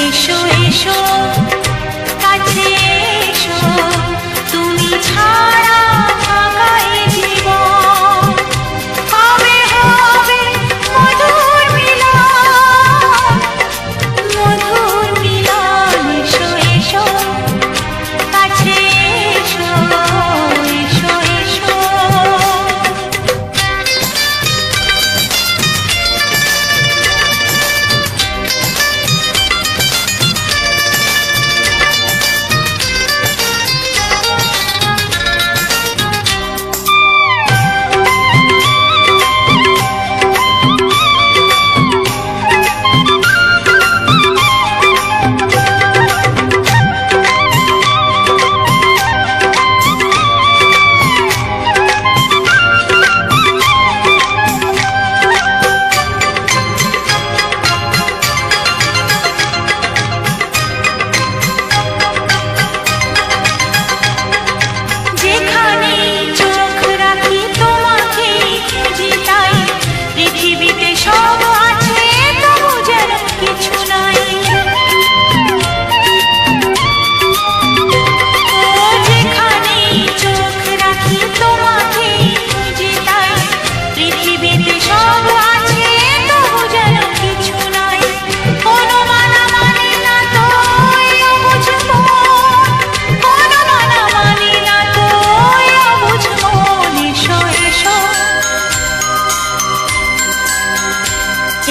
এসো এসো কাছে এসো, তুমি ছাড়া থাকা এ জীবন। হবে হবে মধুর মিলন, মধুর মিলন। এসো এসো কাছে এসো, এসো এসো।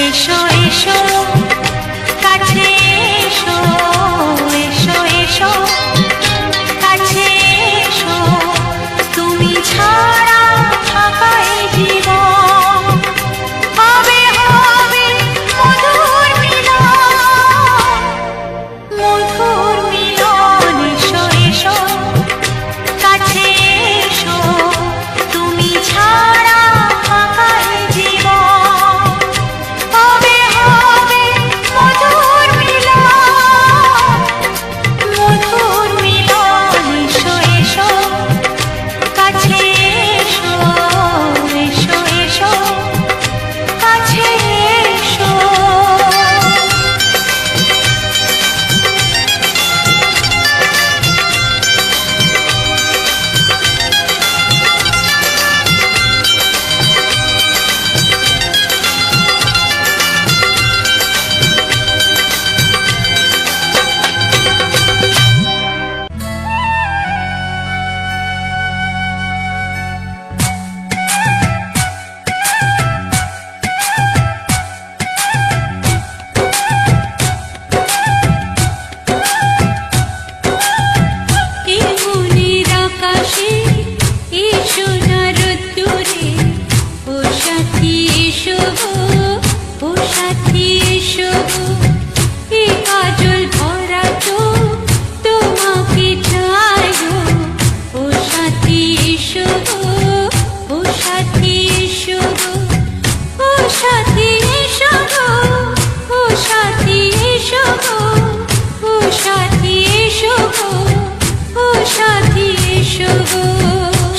এসো এসো কাছে এসো, এসো এসো কাছে এসো, তুমি ছাড়া থাকা এ জীবন। হবে হবে মধুর মিলন, মধুর মিলন। এসো এসো কাছে এসো, তুমি ছাড়া থাকা এ জীবন। হবে হবে মধুর মিলন, মধুর মিলন। এসো এসো কাছে এসো, এসো এসো কাছে এসো।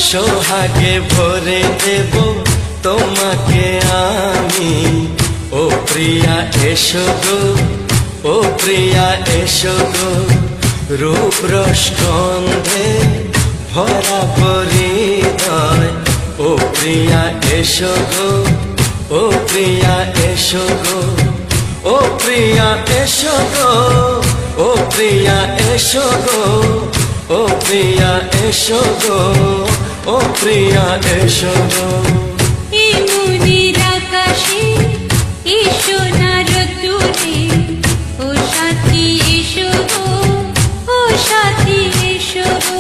সোহাগে ভরে দেব তোমাকে আমি, ও প্রিয়া এসো গো, ও প্রিয়া এসো গো। রূপ রসগন্ধে ভরা পরিদয়, ও প্রিয়া এসো গো, ও প্রিয়া এসো গো, ও প্রিয়া এসো গো, ও প্রিয়া এসো গো, ও প্রিয়া এসো গো, ও প্রিয়া এসো গো। এই মনের আকাশে এসো না রোদ্দুরে, ও সাথী এসো গো, ও সাথী এসো গো।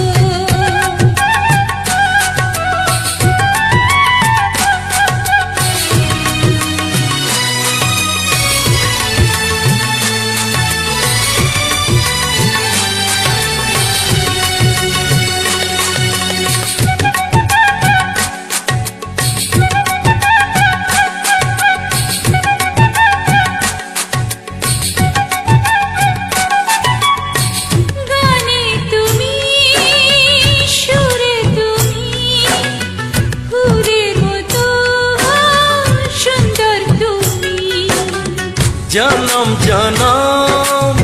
জনম জনম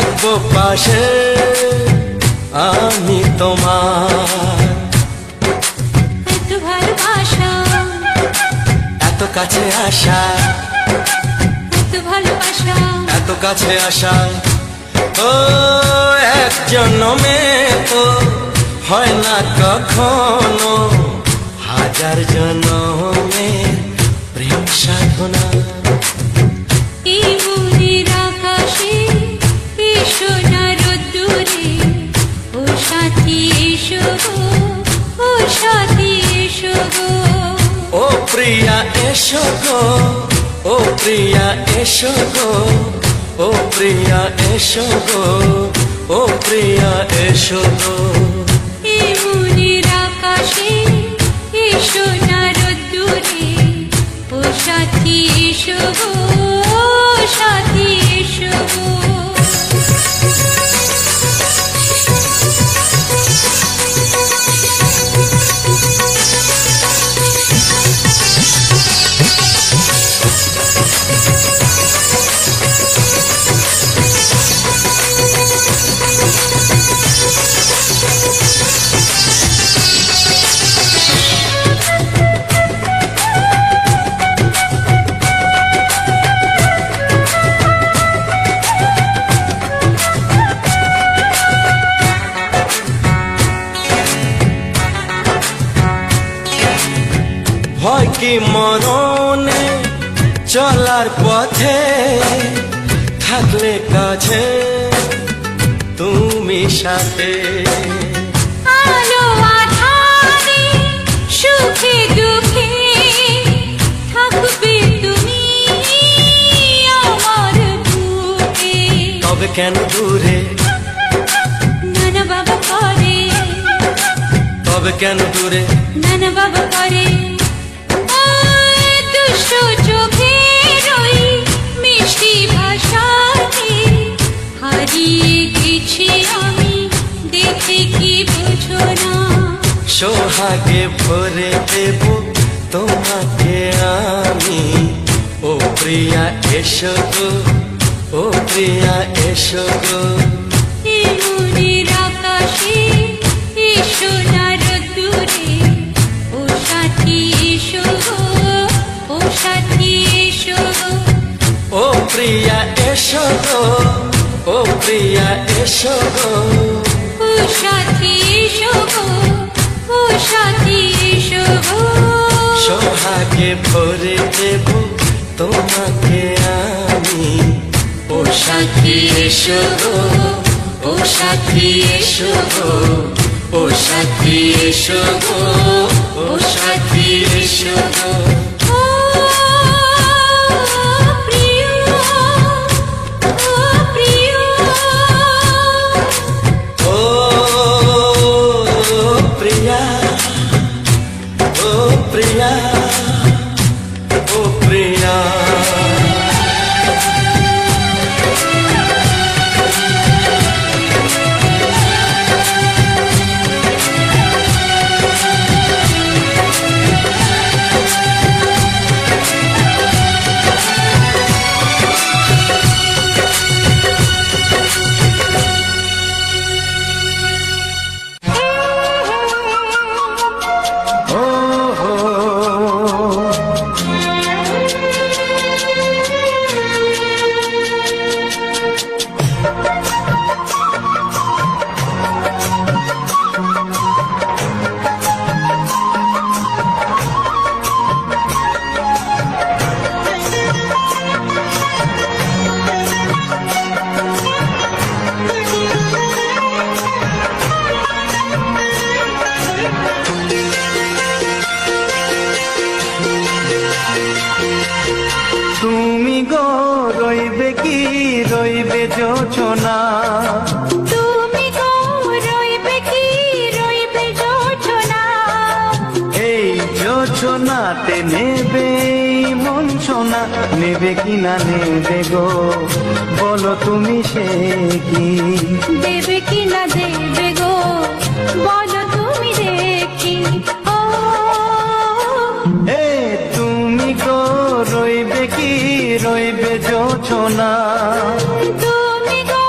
থাকবো পাশে আমি তোমার। এত ভালোবাসা, এত কাছে আসা, এত ভালোবাসা, এত কাছে আসা, ও এক জন্মে তো হয় না কখনো, হাজার জন্মে প্রেম সাধনা। এই মনের আকাশে এসো না রোদ্দুরে, ও সাথী এসো গো, ও সাথী এসো গো। ও প্রিয়া এসো গো, ও প্রিয়া এসো গো, ও প্রিয়া এসো গো, ও প্রিয়া এসো গো। এই মনের আকাশে এসো না রোদ্দুরে, ও সাথী এসো গো, ও সাথী এসো গো। ভয় কি মরণে চলার পথে, থাকলে কাছে তুমি সাথে। আলো আঁধারে সুখে দুঃখে থাকবে তুমি আমার বুকে। তবে কেন দূরে, নানা বাবা করে, তবে কেন দূরে, নানা বাবা করে। ওই দুষ্ট চোখের ওই মিষ্টি ভাষাতে হারিয়ে গেছি আমি, দেখে কি বোঝো না। সোহাগে ভরে দেব তোমাকে আমি, ও প্রিয়া এসো গো, ও প্রিয়া এসো গো। এই মনের আকাশে এসো না রোদ্দুরে, ও সাথী এসো গো, ও সাথী এসো গো। ও প্রিয়া এসো গো, ও প্রিয়া এসো গো। ও সাথী এসো গো, ও সাথী এসো গো। সোহাগে ভরে দেব তোমাকে আমি, ও সাথী এসো গো, ও সাথী এসো গো, ও সাথী এসো গো, ও সাথী এসো গো। ও প্রিয়, ও প্রিয়, ও প্রিয়া, ও প্রিয়া, ও প্রিয়া। তুমি গো রইবে কি রইবে যোছনা, তুমি গো রইবে কি রইবে যোছনা। এই যোছনাতে নেবে এই মন সোনা, নেবে কি না নেবে গো বলো তুমি সে কি। দেবে কি না দেবে গো বলো তুমি দেখি। ও এ তুমি গো রইবে কি রইবে যোছনা, তুমি গো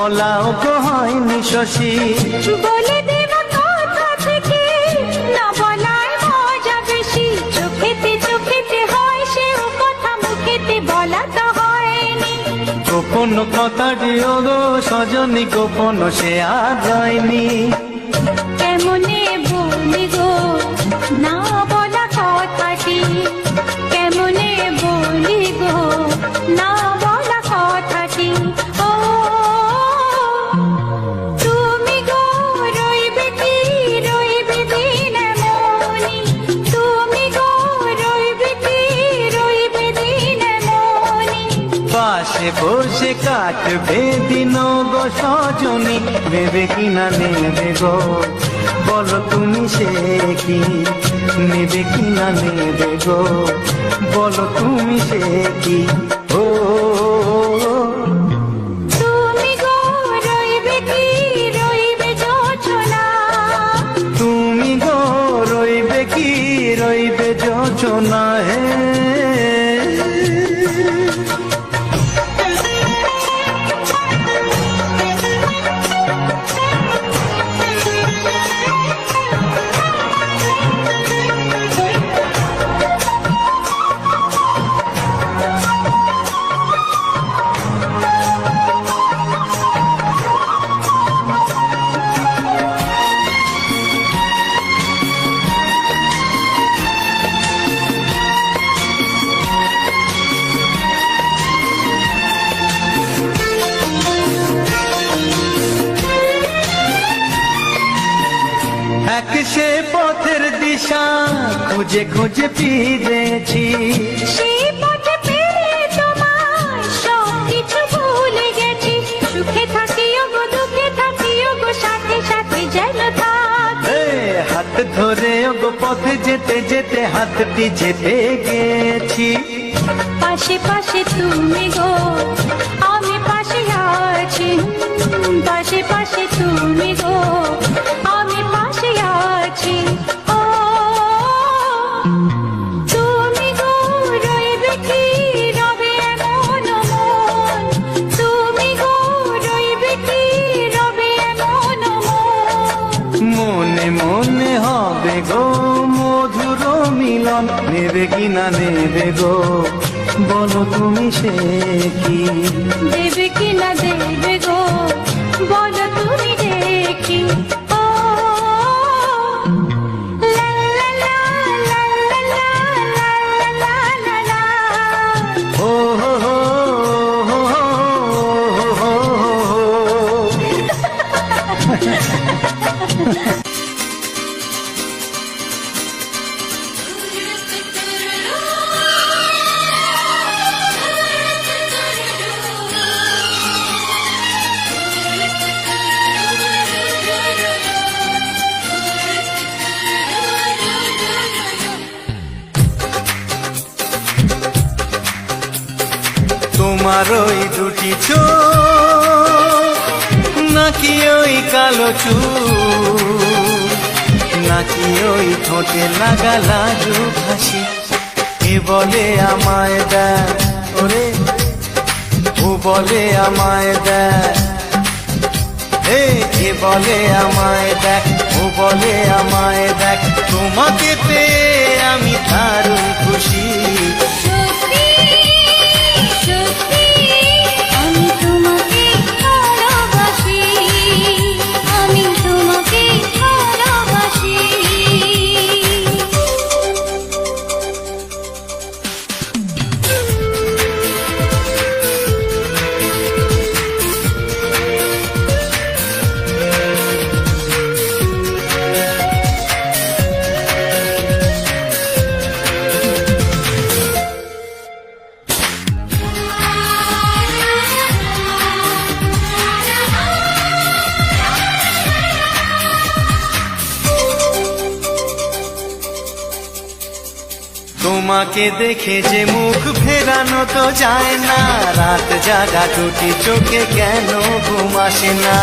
বলাও গো হয়নি শশী। বলে দেব কথা থেকে না বলার মজা বেশি, চোখেতে হয় সেও কথা মুখেতে বলা তো হয়নি। গোপন কথাটি ও গো সজনী গোপন সে আর হয়নি। কেমনে বলি গো না বলা কথাটি, কেমনে বলি গো না বলা কথাটি। ও তুমি গো রইবে কি রইবে দিন এমনি, তুমি গো রইবে কি রইবে দিন এমনি। পাশে বসে কাটবে দিন গো সজনী, নেবে কি না নেবে গো বলো তুমি সে কি, নেবে কি না নেবে গো বলো তুমি সে কি। ও তুমি গো রইবে কি রইবে যোছনা, তুমি গো রইবে কি রইবে যোজনা হে। এক সে পথের দিশা খুঁজে খুঁজে ফিরেছি, সেই পথে পেরে তোমার সব কিছু ভুলে গেছি। সুখে থাকিও গো দুঃখে থাকিও গো সাথে সাথে যেন থাক। এ হাত ধরে গো পথে যেতে যেতে হাতটি চেপে গেছি। পাশে পাশে তুমি গো আমি পাশে আছি, পাশে পাশে তুমি গো আমি পাশে আছি। ও তুমি গো রইবে কি রবে এমন মন, তুমি গো রইবে কি রবে এমন মন। মনে মনে হবে গো মধুর মিলন, নেবে কি না নেবে গো বলো তুমি সে কি, দেবে কি না দেবে গো বলো তুমি দেখি। ও লা লা লা লা লা লা লা লা লা। ও হো হো হো হো হো হো। তোমার ওই দুটি চোখ নাকি ওই কালো চুল, নাকি ওই ঠোঁটে লাগা লাজু হাসি, এ বলে আমায় দেয় ওরে ও বলে আমায় দেয়, এ বলে আমায় দেখ ও বলে আমায় দেখ, তোমাকে পেয়ে আমি দারুণ খুশি। সত্যি সত্যি আমি তোমাকে ভালোবাসি, আমি তোমাকে ভালোবাসি। তোমাকে দেখে যে মুখ ফেরানো তো যায় না, রাত জাগা টুটি চোখে কেন ঘুম আসে না।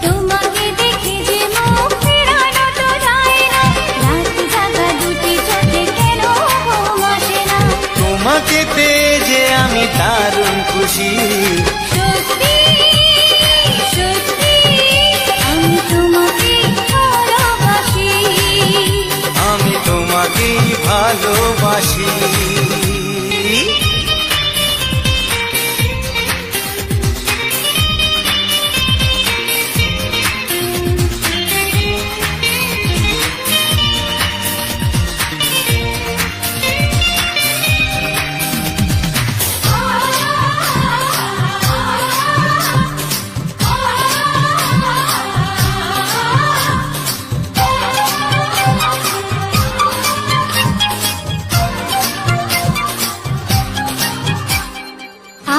তোমাকে দেখে যে মুখ ফেরানো তো যায় না, রাত জাগা দুটি চোখে কেন ঘুম আসে না। তোমাকে পেয়ে যে আমি দারুণ খুশি। সত্যি সত্যি আমি তোমাকে ভালোবাসি, আমি তোমাকেই ভালোবাসি।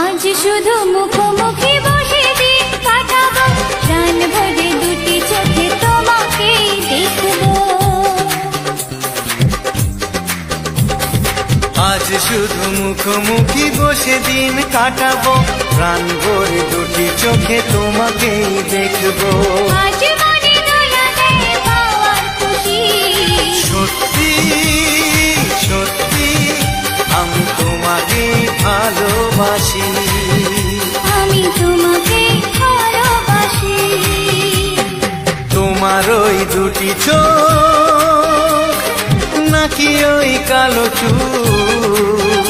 আজ শুধু মুখোমুখি বসে দিন কাটাবো, প্রাণ ভরে দুটি চোখে তোমাকেই দেখবো। আজ শুধু মুখোমুখি বসে দিন কাটাবো, প্রাণ ভরে দুটি চোখে তোমাকেই দেখবো। আজ মনে দোলা দেয় পাওয়ার খুশি, সত্যি সত্যি আমি তোমাকেই ভালোবাসি। আমি তোমাকে ভালোবাসি। তোমার ওই দুটি চোখ, নাকি ওই কালো চুল,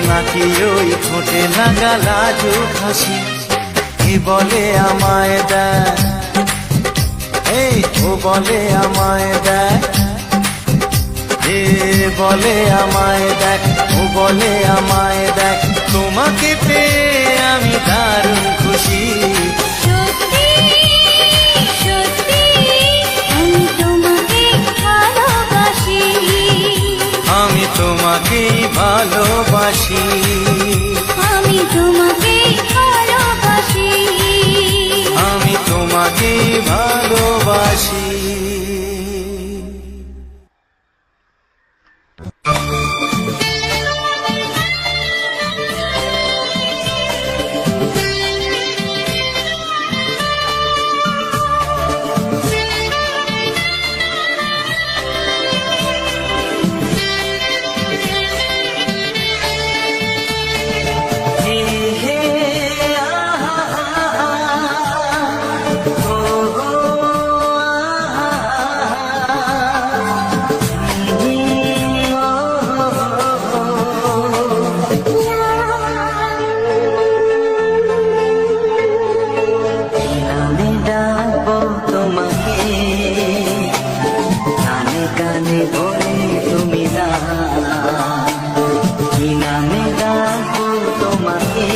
নাকি ওই ঠোঁটে লাগা লাজুক হাসি, কি বলে আমায় দেয়, এই ও বলে আমায় দেয়, এ বলে আমায় দেখ, ও বলে আমায় দেখ, তোমাকে পেয়ে আমি দারুণ খুশি। সত্যি সত্যি আমি তোমাকে ভালোবাসি, আমি তোমাকেই ভালোবাসি। আমি তোমাকে ভালোবাসি। আমি তোমাকেই ভালোবাসি। আমি ডাকবো তোমাকে, কানে কানে বলে তুমি না, কি নামে ডাকবো তোমাকে,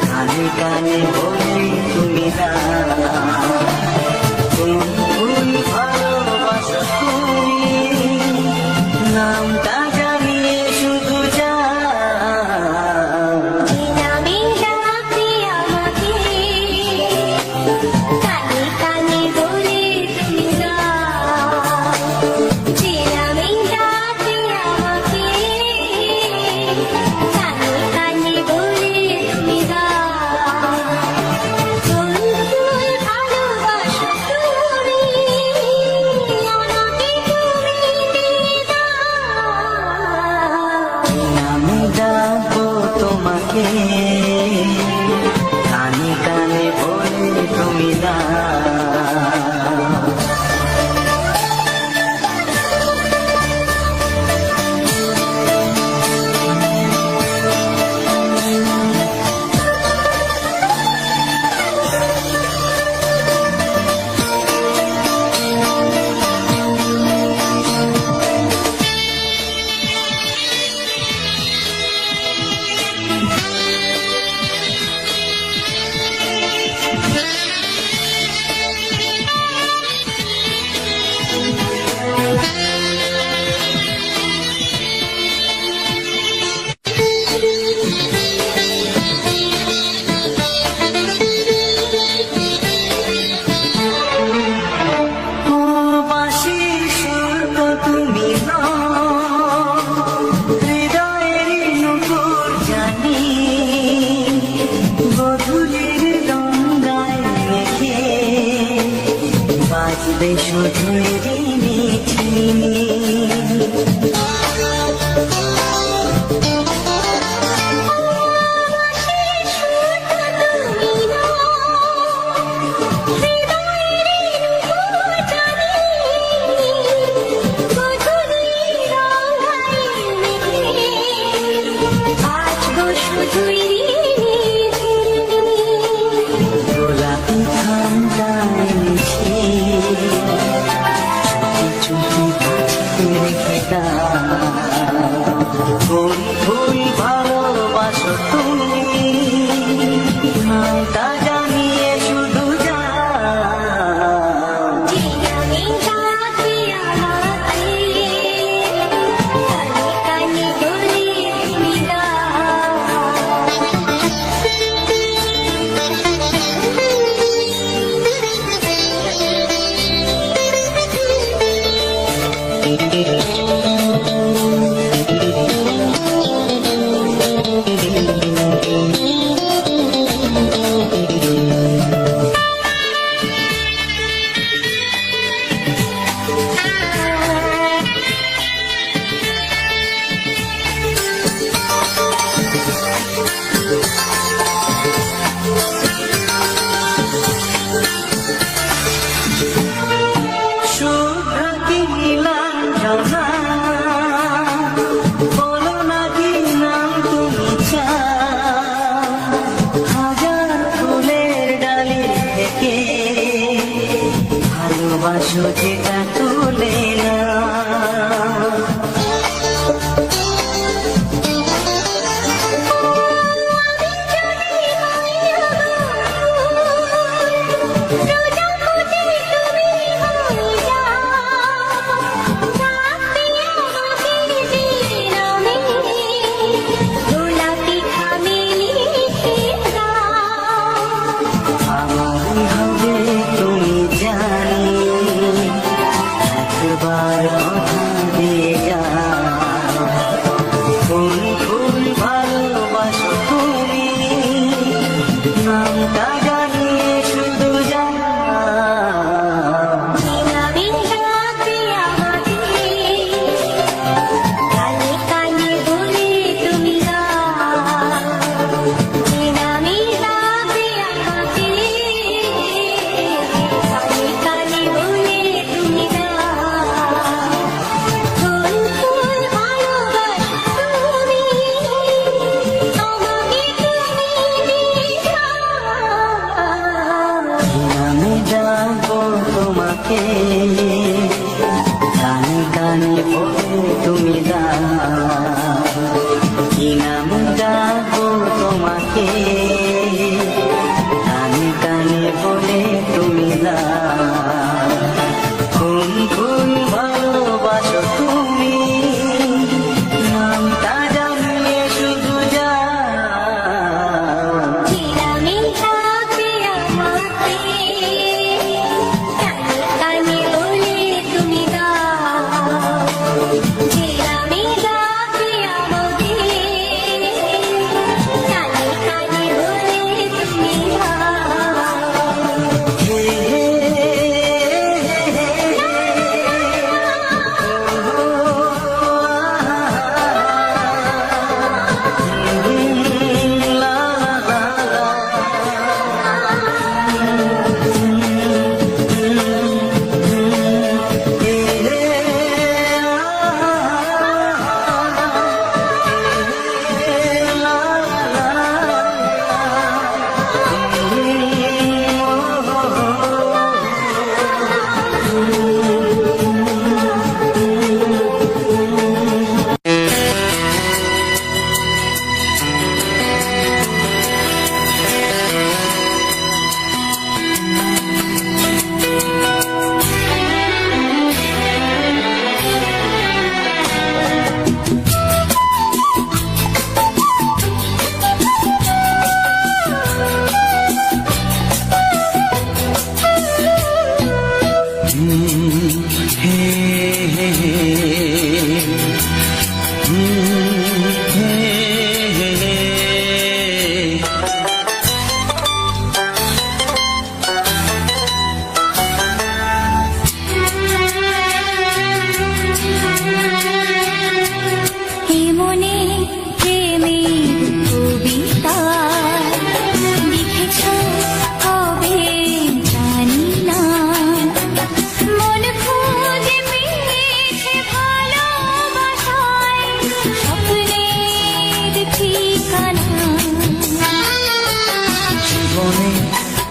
কানে কানে বলে তুমি না। তুমি ভালোবাসো তুমি, নামটা জানিয়ে শুধু যা। আমি ডাকি আমাকে, কানে কানে বলে তুমি না। আমি ডাকি আমাকে, কানে কানে বলে তুমি না। ভালোবাসো তুমি, আমাকে তুমি আমি ডাকবো তোমাকে, কানে কানে বলে তুমি না। বাজবে শুধু শুভ্র কি লাঞ্ছনা, বলো না কি নাম তুমি চাও, হাজার ফুলের ডালি থেকে ভালোবাসো যেটা তুলে নাও। আমারই হবে তুমি জানি, একবার কথা দিয়ে যাও, কোন ফুল ভালোবাসো তুমি, নামটা জানিয়ে শুধু যাও। আমি যাবো তোমাকে, কানে কানে বলে তুমি দাও, কি নাম যাবো তোমাকে, কানে কানে বলে তুমি দাও, কোন ফুল ভালোবাসো তুমি, নামটা জানিয়ে শুধু যাও।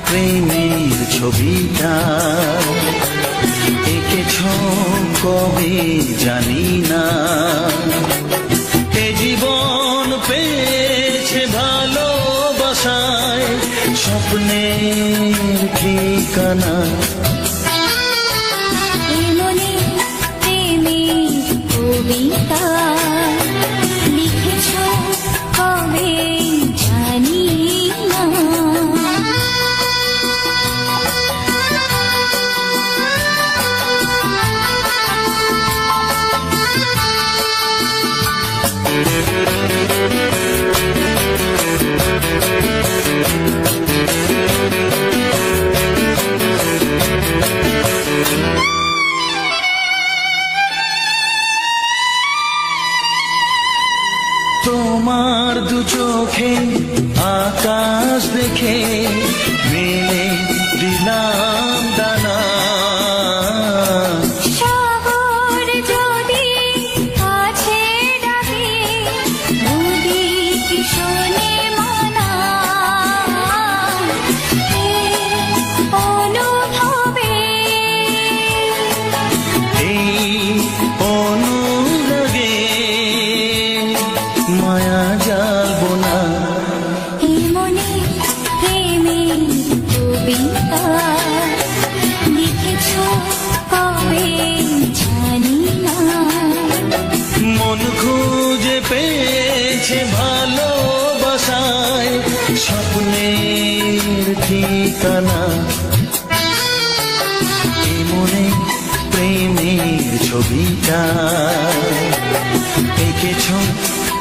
প্রেমের ছবিটা এঁকেছ কবে জানি না, এ জীবন পেয়েছে ভালোবাসায় স্বপ্নের ঠিকানা। মনে প্রেমের কবিতা লিখেছ কবে জানি না। আকাশ দেখে মেলে দিলাম দানা। শহর যদি আছে ডাকে, নদী কি শোনে মানা? এই অনুভবে এই অনুরাগে মায়া জ্বালবো না। এই মনে প্রেমের কবিতা লিখেছ কবে জানি না। মন খুঁজে পেয়েছে ভালোবাসায় স্বপ্নের ঠিকানা। এই মনে প্রেমের ছবিটা এঁকেছ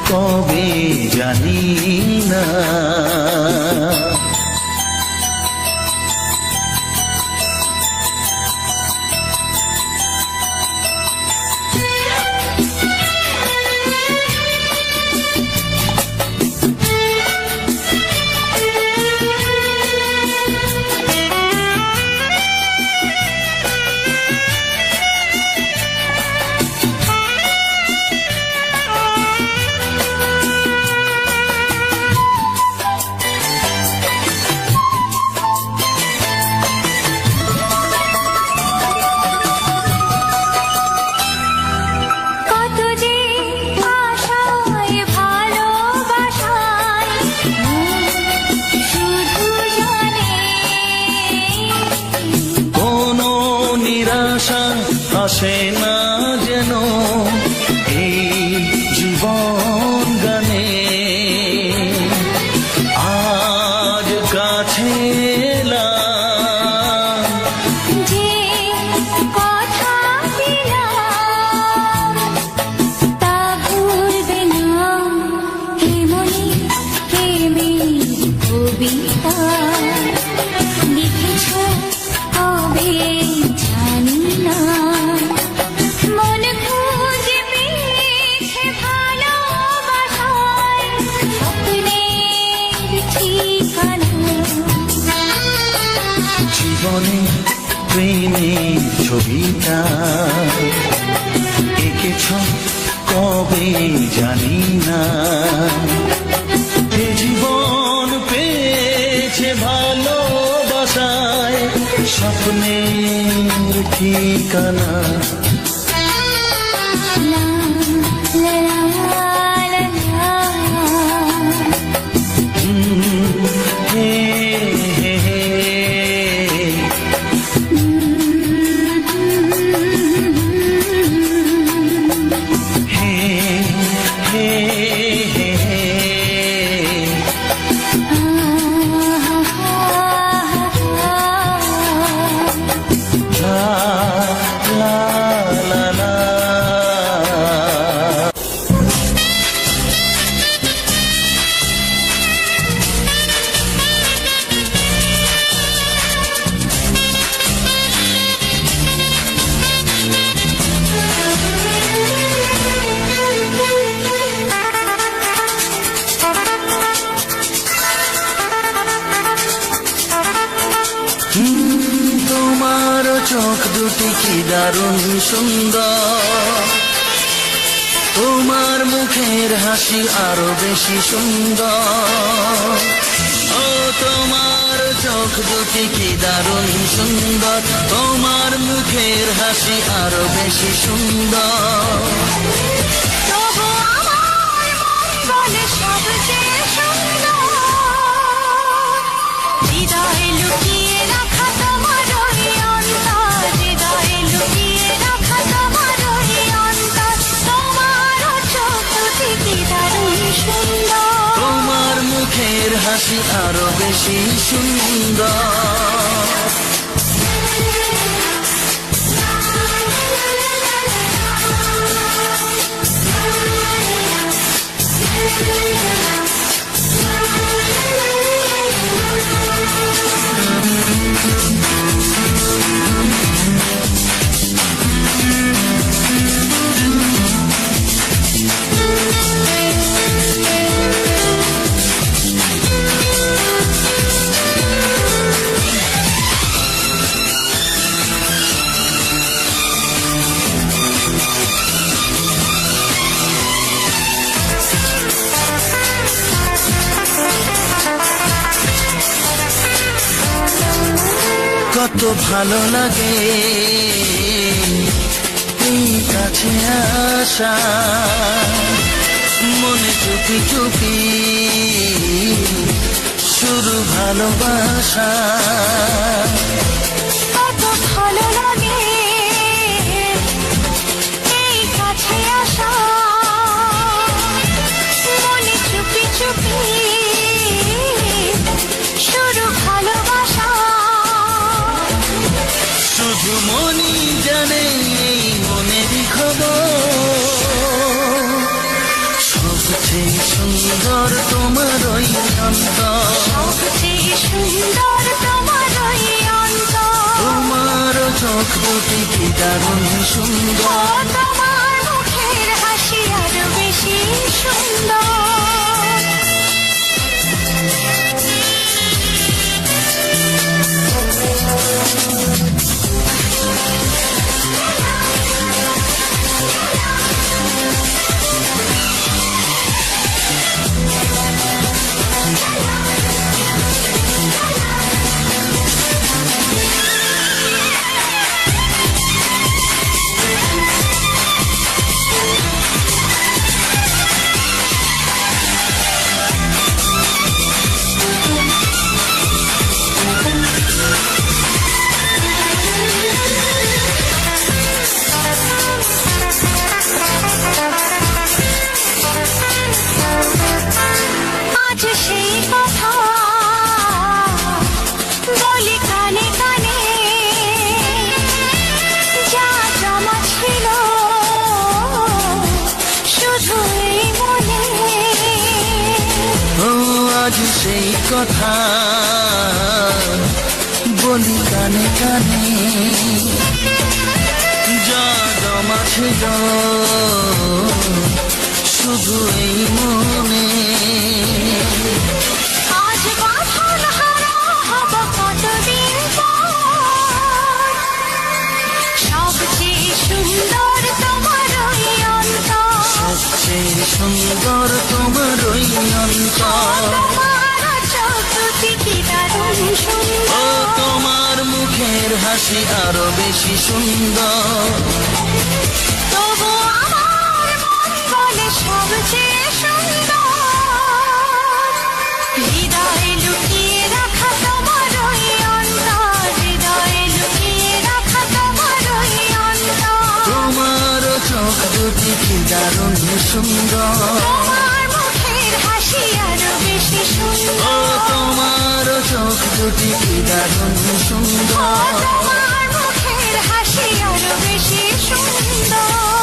কবে জানি না। কত যে আশায় ভালোবাসায় শুধু জানে কোনো নিরাশা আসে না যেন এই জীবন গানে। আজ কাছে এলাম যে কথা দিলাম তা ভুলবে না। হে মনে প্রেমের কবিতা লিখেছ কবে জানি না। মন খুঁজে পেয়েছে ভালোবাসায় স্বপ্নের ঠিকানা। জীবনে প্রেমের ছবিটা এঁকেছ কবে জানি না। এ জীবন পেয়েছে ভালোবাসায় স্বপ্নের ঠিকানা। লা লা লা লা হে হে হে হে হে হে হে। লা লা লা লা। তোমার চোখ দুটি কি দারুণ সুন্দর, তোমার মুখের হাসি আরো বেশি সুন্দর। ও তোমার চোখ দুটি কি দারুণ সুন্দর, তোমার মুখের হাসি আরো বেশি সুন্দর। তবু আমার মন বলে সবচেয়ে সুন্দর। হৃদয়ে লুকিয়ে রাখা তোমার ওই অন্তর, হৃদয়ে লুকিয়ে রাখা তোমার ওই অন্তর। তোমার চোখ দুটি কি দারুণ সুন্দর, তোমার মুখের হাসি আরো বেশি সুন্দর। কত ভালো লাগে এই কাছে আসা, মনে চুপি চুপি শুরু ভালোবাসা। কত ভালো লাগে এই কাছে আসা, মনে চুপি চুপি শুরু ভালোবাসা। শুধু মনই জানে এই মনেরই খবর, সবচেয়ে সুন্দর তোমার ওই অন্তর, সবচেয়ে সুন্দর তোমার ওই অন্তর। তোমার চোখ দুটি কি দারুণ সুন্দর, তোমার মুখের হাসি আরো বেশি সুন্দর। আজ সেই কথা বলি কানে কানে, যা জমা ছিল শুধু এই মনে। ও আজ সেই কথা বলি কানে কানে, যা জমা ছিল শুধু এই মনে। আজ বাঁধন হারা হব কতদিন পর, সবচেয়ে সুন্দর তোমার ওই অন্তর, সবচেয়ে সুন্দর তোমার ওই অন্তর, তোমার চোখ দুটি কি দারুণ ও সুন্দর। তোমার মুখের হাসি আরো বেশি সুন্দর। তবু আমার মন বলে সবচেয়ে সুন্দর, হৃদয়ে লুকিয়ে রাখা তোমার ওই অন্তর, হৃদয়ে লুকিয়ে রাখা তোমার ওই অন্তর। তোমার চোখ দুটি কি দারুণ সুন্দর, তোমার মুখের হাসি আরো বেশি ও সুন্দর। তোমার চোখ দুটি কি দারুণ সুন্দর। তোমার মুখের হাসি আরো বেশি সুন্দর।